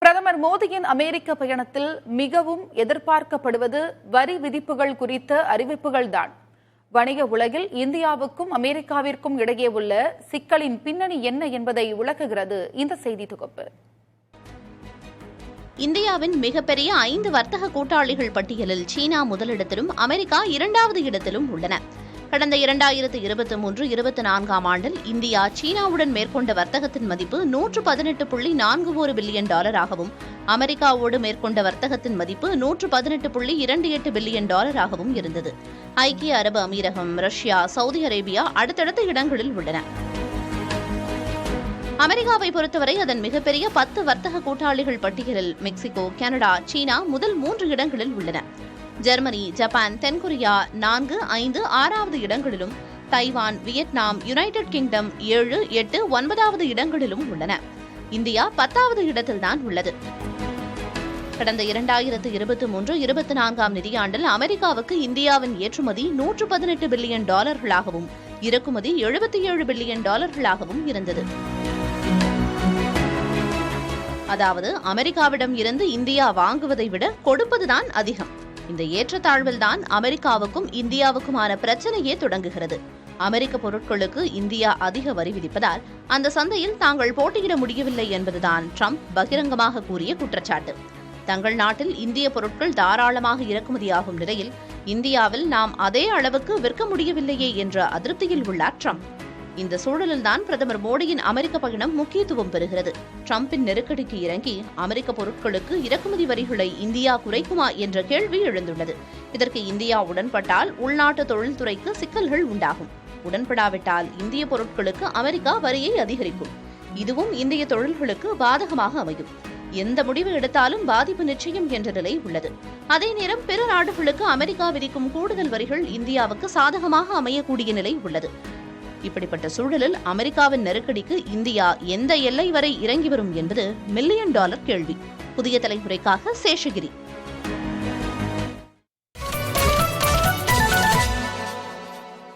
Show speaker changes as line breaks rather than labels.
பிரதமர் மோடியின் அமெரிக்க பயணத்தில் மிகவும் எதிர்பார்க்கப்படுவது வரி விதிப்புகள் குறித்த அறிவிப்புகள்தான். வணிக உலகில் இந்தியாவுக்கும் அமெரிக்காவிற்கும் இடையே உள்ள சிக்கலின் பின்னணி என்ன என்பதை விளக்குகிறது இந்த செய்தி தொகுப்பு.
இந்தியாவின் மிகப்பெரிய 5 வர்த்தக கூட்டாளிகள் பட்டியலில் சீனா முதலிடத்திலும் அமெரிக்கா 2வது இடத்திலும் உள்ளன. கடந்த 2023-24 ஆண்டில் இந்தியா சீனாவுடன் மேற்கொண்ட வர்த்தகத்தின் மதிப்பு $118.41 பில்லியன் ஆகவும் அமெரிக்காவோடு மேற்கொண்ட வர்த்தகத்தின் மதிப்பு $118.28 பில்லியன் ஆகவும் இருந்தது. ஐக்கிய அரபு அமீரகம், ரஷ்யா, சவுதி அரேபியா அடுத்தடுத்த இடங்களில் உள்ளன. அமெரிக்காவை பொறுத்தவரை அதன் மிகப்பெரிய 10 வர்த்தக கூட்டாளிகள் பட்டியலில் மெக்சிகோ, கனடா, சீனா முதல் 3 இடங்களில் உள்ளன. ஜெர்மனி, ஜப்பான், தென்கொரியா 4, 5, 6வது இடங்களிலும், தைவான், வியட்நாம், யுனைடெட் கிங்டம் 7, 8, 9வது இடங்களிலும் உள்ளன. இந்தியா 10வது இடத்தில்தான் உள்ளது. கடந்த 2023-24 நிதியாண்டில் அமெரிக்காவுக்கு இந்தியாவின் ஏற்றுமதி $118 பில்லியன் இறக்குமதி $77 பில்லியன் இருந்தது. அதாவது அமெரிக்காவிடம் இருந்து இந்தியா வாங்குவதை விட கொடுப்பதுதான் அதிகம். இந்த ஏற்றத்தாழ்வில்தான் அமெரிக்காவுக்கும் இந்தியாவுக்குமான பிரச்சனையே தொடங்குகிறது. அமெரிக்க பொருட்களுக்கு இந்தியா அதிக வரி விதிப்பதால் அந்த சந்தையில் தாங்கள் போட்டியிட முடியவில்லை என்பதுதான் ட்ரம்ப் பகிரங்கமாக கூறிய குற்றச்சாட்டு. தங்கள் நாட்டில் இந்திய பொருட்கள் தாராளமாக இறக்குமதியாகும் நிலையில் இந்தியாவில் நாம் அதே அளவுக்கு விற்க முடியவில்லையே என்ற அதிருப்தியில் உள்ளார் ட்ரம்ப். இந்த சூழலில்தான் பிரதமர் மோடியின் அமெரிக்க பயணம் முக்கியத்துவம் பெறுகிறது. ட்ரம்பின் நெருக்கடிக்கு இறங்கி அமெரிக்க பொருட்களுக்கு இறக்குமதி வரிகளை இந்தியா குறைக்குமா என்ற கேள்வி எழுந்துள்ளது. இதற்கு இந்தியா உடன்பட்டால் உள்நாட்டு தொழில்துறைக்கு சிக்கல்கள் உண்டாகும். உடன்படாவிட்டால் இந்திய பொருட்களுக்கு அமெரிக்கா வரியை அதிகரிக்கும். இதுவும் இந்திய தொழில்களுக்கு பாதகமாக அமையும். எந்த முடிவு எடுத்தாலும் பாதிப்பு நிச்சயம் என்ற நிலை உள்ளது. அதே நேரம் பிற நாடுகளுக்கு அமெரிக்கா விதிக்கும் கூடுதல் வரிகள் இந்தியாவுக்கு சாதகமாக அமையக்கூடிய நிலை உள்ளது. இப்படிப்பட்ட சூழலில் அமெரிக்காவின் நெருக்கடிக்கு இந்தியா எந்த எல்லை வரை இறங்கி வரும் என்பது $1 மில்லியன் கேள்வி. புதிய தலைமுறைக்காக சேஷகிரி.